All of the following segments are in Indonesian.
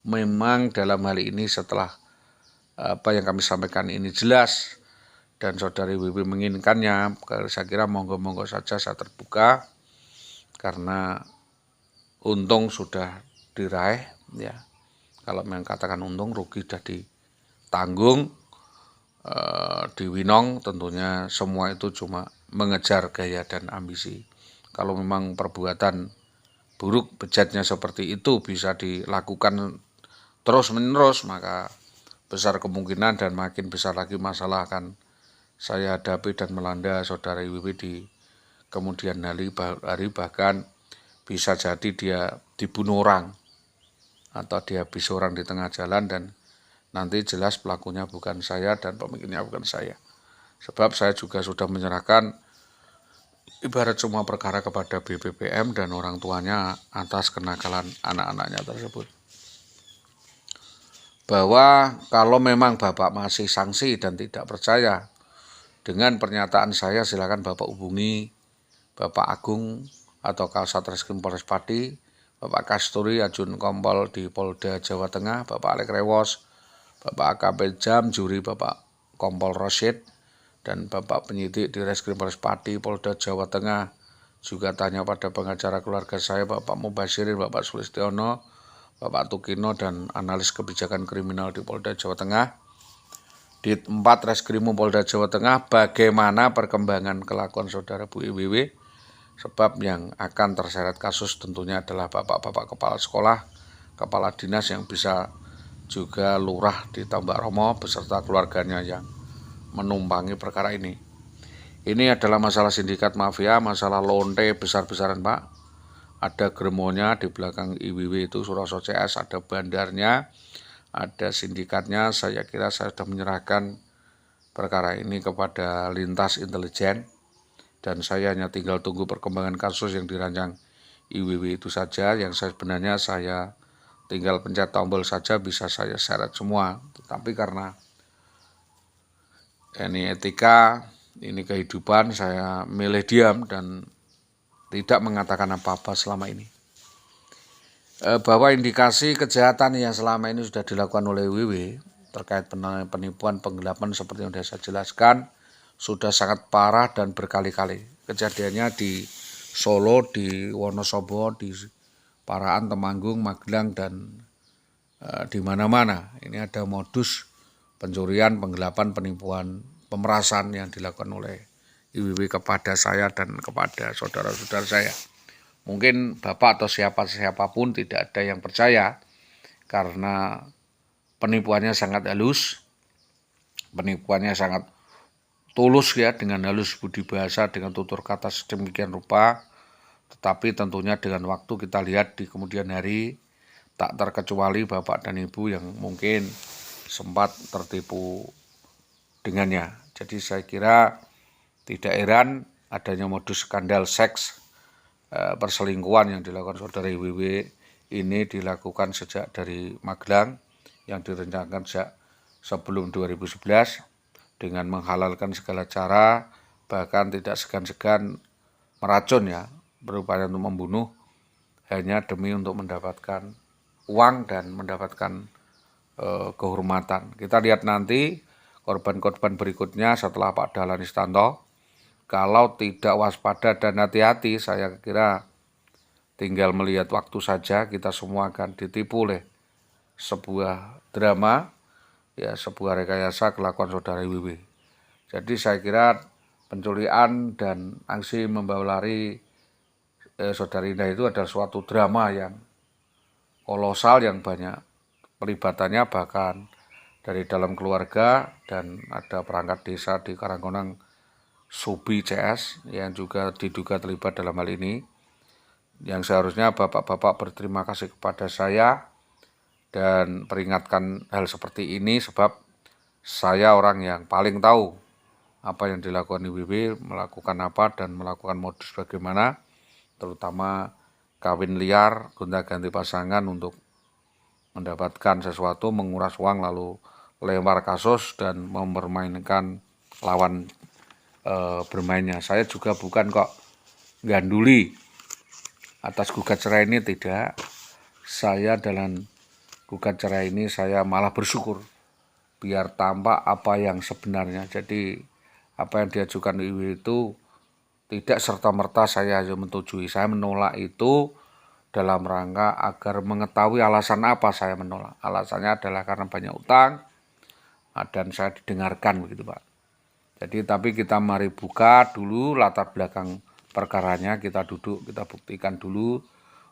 memang dalam hal ini setelah apa yang kami sampaikan ini jelas dan saudari WW menginginkannya, saya kira monggo-monggo saja saya terbuka, karena untung sudah diraih ya. Kalau memang katakan untung, rugi sudah ditanggung, diwinong, tentunya semua itu cuma mengejar gaya dan ambisi. Kalau memang perbuatan buruk bejatnya seperti itu bisa dilakukan terus-menerus, maka besar kemungkinan dan makin besar lagi masalah akan saya hadapi dan melanda saudara WW di kemudian hari, bahkan bisa jadi dia dibunuh orang atau dihabisi orang di tengah jalan, dan nanti jelas pelakunya bukan saya dan pemikirnya bukan saya. Sebab saya juga sudah menyerahkan ibarat semua perkara kepada BPPM dan orang tuanya atas kenakalan anak-anaknya tersebut. Bahwa kalau memang Bapak masih sanksi dan tidak percaya dengan pernyataan saya, silakan Bapak hubungi Bapak Agung atau Kasat Reskrim Polres Pati, Bapak Kasturi, Ajun Kompol di Polda Jawa Tengah, Bapak Alek Rewos, Bapak AKP Jam, Juri Bapak Kompol Rosyid, dan Bapak Penyidik di Reskrim Polres Pati, Polda Jawa Tengah. Juga tanya pada pengacara keluarga saya, Bapak Mubashirin, Bapak Sulistiono, Bapak Tukino, dan analis kebijakan kriminal di Polda Jawa Tengah. Di 4 Reskrim Polda Jawa Tengah, bagaimana perkembangan kelakuan saudara Bu IWW, sebab yang akan terseret kasus tentunya adalah bapak-bapak kepala sekolah, kepala dinas yang bisa juga lurah di Tambak Romo beserta keluarganya yang menumpangi perkara ini. Ini adalah masalah sindikat mafia, masalah lonte besar-besaran Pak. Ada gremonya di belakang IWW itu Suroso CS, ada bandarnya, ada sindikatnya. Saya kira saya sudah menyerahkan perkara ini kepada lintas intelijen, dan saya hanya tinggal tunggu perkembangan kasus yang dirancang IWW itu saja. Yang sebenarnya saya tinggal pencet tombol saja bisa saya seret semua. Tetapi karena ini etika, ini kehidupan, saya milih diam dan tidak mengatakan apa-apa selama ini. Bahwa indikasi kejahatan yang selama ini sudah dilakukan oleh WW terkait penipuan, penggelapan seperti yang sudah saya jelaskan, sudah sangat parah dan berkali-kali. Kejadiannya di Solo, di Wonosobo, di Paraan, Temanggung, Magelang, dan di mana-mana. Ini ada modus pencurian, penggelapan, penipuan, pemerasan yang dilakukan oleh IWW kepada saya dan kepada saudara-saudara saya. Mungkin Bapak atau siapapun tidak ada yang percaya karena penipuannya sangat halus, penipuannya sangat tulus ya, dengan halus budi bahasa, dengan tutur kata sedemikian rupa. Tetapi tentunya dengan waktu kita lihat di kemudian hari, tak terkecuali Bapak dan Ibu yang mungkin sempat tertipu dengannya. Jadi saya kira tidak heran adanya modus skandal seks perselingkuhan yang dilakukan saudara IWW ini dilakukan sejak dari Magelang, yang direncanakan sejak sebelum 2011 dengan menghalalkan segala cara, bahkan tidak segan-segan meracun ya, berupaya untuk membunuh hanya demi untuk mendapatkan uang dan mendapatkan kehormatan. Kita lihat nanti korban-korban berikutnya setelah Pak Dahlan Iskanto. Kalau tidak waspada dan hati-hati, saya kira tinggal melihat waktu saja kita semua akan ditipu oleh sebuah drama, ya, sebuah rekayasa kelakuan saudara IWW. Jadi saya kira penculikan dan aksi membawa lari saudari Indah itu adalah suatu drama yang kolosal, yang banyak pelibatannya, bahkan dari dalam keluarga, dan ada perangkat desa di Karangkonang, Subi CS, yang juga diduga terlibat dalam hal ini. Yang seharusnya bapak-bapak berterima kasih kepada saya dan peringatkan hal seperti ini, sebab saya orang yang paling tahu apa yang dilakukan IWW, melakukan apa dan melakukan modus bagaimana, terutama kawin liar, gonta-ganti pasangan untuk mendapatkan sesuatu, menguras uang lalu lempar kasus dan mempermainkan lawan bermainnya. Saya juga bukan kok ganduli atas gugat cerai ini, tidak. Saya dalam gugat cerai ini saya malah bersyukur biar tampak apa yang sebenarnya. Jadi apa yang diajukan IW itu tidak serta-merta saya hanya menyetujui. Saya menolak itu dalam rangka agar mengetahui alasan apa saya menolak. Alasannya adalah karena banyak utang dan saya didengarkan begitu Pak. Jadi tapi kita mari buka dulu latar belakang perkaranya, kita duduk, kita buktikan dulu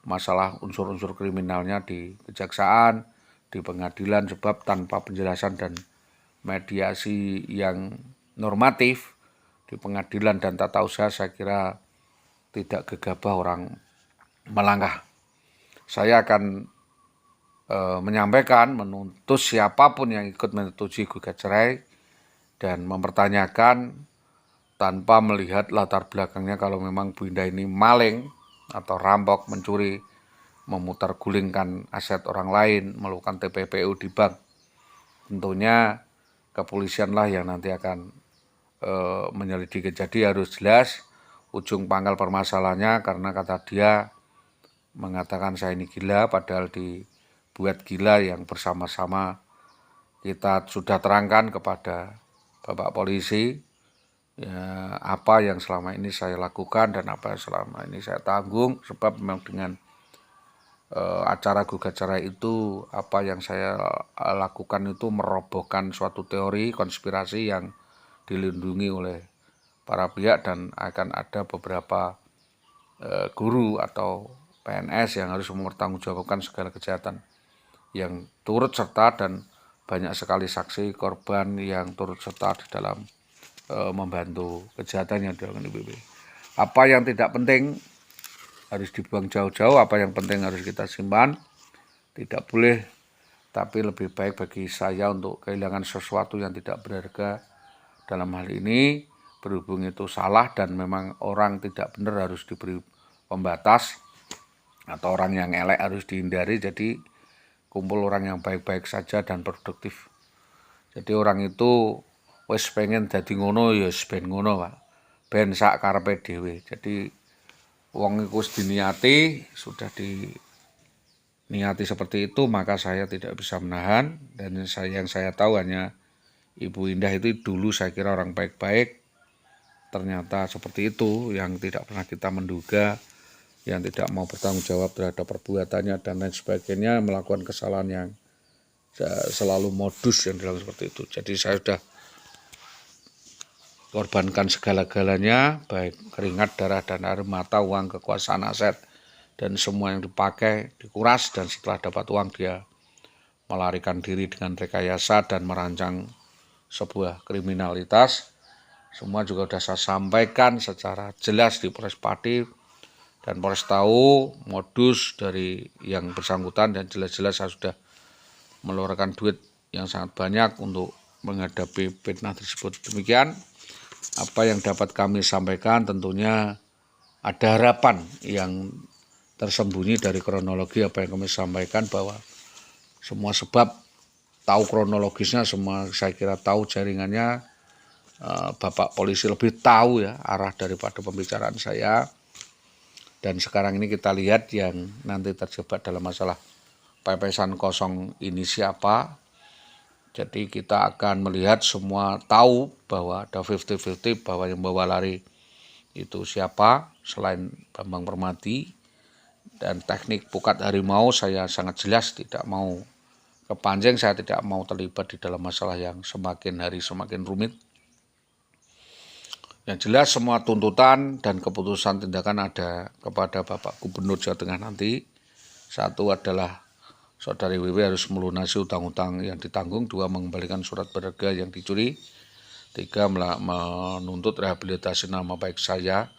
masalah unsur-unsur kriminalnya di kejaksaan, di pengadilan, sebab tanpa penjelasan dan mediasi yang normatif di pengadilan dan tata usaha saya kira tidak gegabah orang melangkah. Saya akan menyampaikan, menuntut siapapun yang ikut menyetujui gugat cerai dan mempertanyakan tanpa melihat latar belakangnya kalau memang Bu Indah ini maling atau rampok, mencuri, memutargulingkan aset orang lain, melakukan TPPU di bank. Tentunya kepolisianlah yang nanti akan menyelidiki. Jadi harus jelas ujung pangkal permasalahannya, karena kata dia mengatakan saya ini gila, padahal dibuat gila yang bersama-sama kita sudah terangkan kepada Bapak Polisi ya, apa yang selama ini saya lakukan dan apa yang selama ini saya tanggung, sebab memang dengan acara gugat cerai itu apa yang saya lakukan itu merobohkan suatu teori konspirasi yang dilindungi oleh para pihak, dan akan ada beberapa guru atau PNS yang harus mempertanggungjawabkan segala kejahatan yang turut serta, dan banyak sekali saksi korban yang turut serta di dalam membantu kejahatan yang dilakukan IPB. Apa yang tidak penting harus dibuang jauh-jauh, apa yang penting harus kita simpan, tidak boleh, tapi lebih baik bagi saya untuk kehilangan sesuatu yang tidak berharga dalam hal ini, berhubung itu salah dan memang orang tidak benar harus diberi pembatas, atau orang yang elek harus dihindari. Jadi kumpul orang yang baik-baik saja dan produktif. Jadi orang itu wis pengen dadi ngono ya wis ben ngono, Pak. Ben sak karepe dhewe. Jadi wong iku wis diniati, sudah diniati seperti itu, maka saya tidak bisa menahan. Dan yang saya tahu hanya Ibu Indah itu dulu saya kira orang baik-baik, ternyata seperti itu, yang tidak pernah kita menduga, yang tidak mau bertanggung jawab terhadap perbuatannya dan lain sebagainya, melakukan kesalahan yang selalu modus yang dilakukan seperti itu. Jadi saya sudah korbankan segala-galanya, baik keringat, darah, dan air mata, uang, kekuasaan, aset, dan semua yang dipakai dikuras, dan setelah dapat uang dia melarikan diri dengan rekayasa dan merancang sebuah kriminalitas. Semua juga sudah saya sampaikan secara jelas di Polres Pati, dan Polres tahu modus dari yang bersangkutan, dan jelas-jelas saya sudah mengeluarkan duit yang sangat banyak untuk menghadapi fitnah tersebut. Demikian apa yang dapat kami sampaikan. Tentunya ada harapan yang tersembunyi dari kronologi apa yang kami sampaikan, bahwa semua sebab tahu kronologisnya, semua saya kira tahu jaringannya. Bapak Polisi lebih tahu ya arah daripada pembicaraan saya. Dan sekarang ini kita lihat yang nanti terjebak dalam masalah pepesan kosong ini siapa. Jadi kita akan melihat semua tahu bahwa ada 50-50, bahwa yang bawa lari itu siapa selain Bambang Permati. Dan teknik pukat harimau saya sangat jelas tidak mau kepancing, saya tidak mau terlibat di dalam masalah yang semakin hari semakin rumit. Yang jelas semua tuntutan dan keputusan tindakan ada kepada Bapak Gubernur Jawa Tengah nanti. Satu adalah Saudari WW harus melunasi utang-utang yang ditanggung. 2, mengembalikan surat berharga yang dicuri. 3, menuntut rehabilitasi nama baik saya.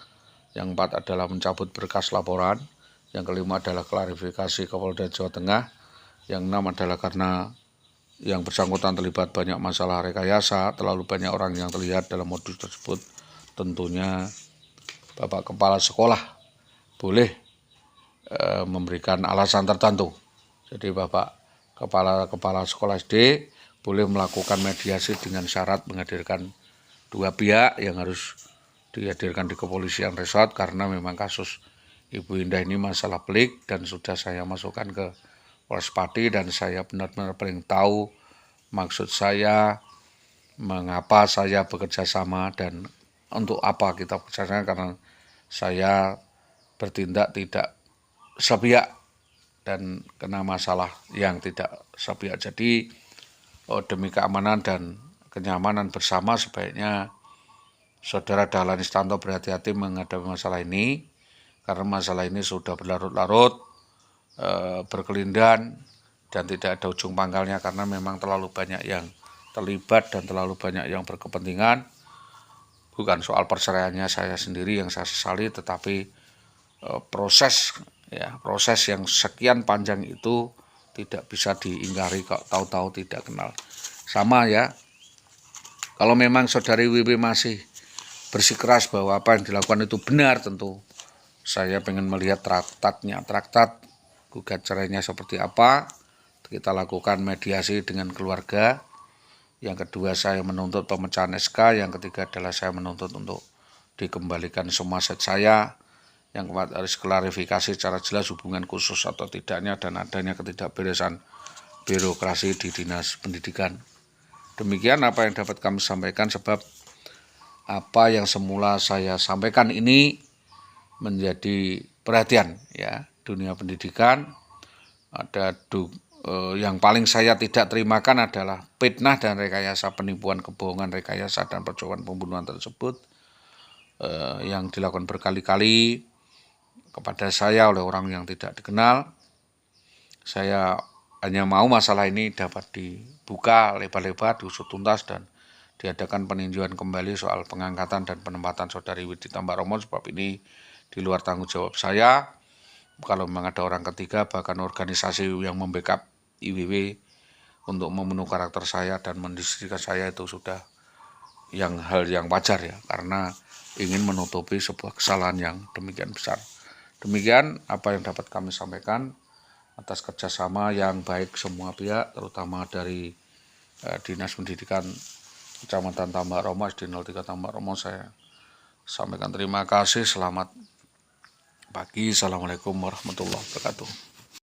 Yang 4 adalah mencabut berkas laporan. Yang kelima adalah klarifikasi Kapolda Jawa Tengah. Yang 6 adalah karena yang bersangkutan terlibat banyak masalah rekayasa, terlalu banyak orang yang terlihat dalam modus tersebut. Tentunya Bapak Kepala Sekolah boleh memberikan alasan tertentu. Jadi Bapak Kepala Sekolah SD boleh melakukan mediasi dengan syarat menghadirkan 2 pihak yang harus dihadirkan di kepolisian resort, karena memang kasus Ibu Indah ini masalah pelik dan sudah saya masukkan ke Polres Pati, dan saya benar-benar paling tahu maksud saya, mengapa saya bekerja sama dan untuk apa kita bekerja sama, karena saya bertindak tidak sepihak dan kena masalah yang tidak sepihak. Jadi demi keamanan dan kenyamanan bersama, sebaiknya Saudara Dahlan Iskanto berhati-hati menghadapi masalah ini, karena masalah ini sudah berlarut-larut, berkelindan, dan tidak ada ujung pangkalnya, karena memang terlalu banyak yang terlibat dan terlalu banyak yang berkepentingan. Bukan soal perceraiannya saya sendiri yang saya sesali, tetapi proses yang sekian panjang itu tidak bisa diingkari kok tahu-tahu tidak kenal. Sama ya, kalau memang Saudari Wiwi masih bersikeras bahwa apa yang dilakukan itu benar, tentu saya pengen melihat traktat gugat cerainya seperti apa. Kita lakukan mediasi dengan keluarga. Yang kedua, saya menuntut pemecahan SK. Yang ketiga adalah saya menuntut untuk dikembalikan semua aset saya. Yang keempat, harus klarifikasi secara jelas hubungan khusus atau tidaknya dan adanya ketidakberesan birokrasi di Dinas Pendidikan. Demikian apa yang dapat kami sampaikan, sebab apa yang semula saya sampaikan ini menjadi perhatian ya dunia pendidikan. Ada yang paling saya tidak terimakan adalah fitnah dan rekayasa penipuan, kebohongan, rekayasa dan percobaan pembunuhan tersebut yang dilakukan berkali-kali kepada saya oleh orang yang tidak dikenal. Saya hanya mau masalah ini dapat dibuka lebar-lebar, diusut tuntas, dan diadakan peninjauan kembali soal pengangkatan dan penempatan Saudari Widita Mbak Romo, sebab ini di luar tanggung jawab saya. Kalau memang ada orang ketiga, bahkan organisasi yang membackup IWW untuk memenuhi karakter saya dan mendistrikan saya, itu sudah hal yang wajar ya, karena ingin menutupi sebuah kesalahan yang demikian besar. Demikian apa yang dapat kami sampaikan atas kerjasama yang baik semua pihak, terutama dari Dinas Pendidikan Kecamatan Tambak Romo, SD 03 Tambak Romo. Saya sampaikan terima kasih. Selamat pagi. Assalamualaikum warahmatullahi wabarakatuh.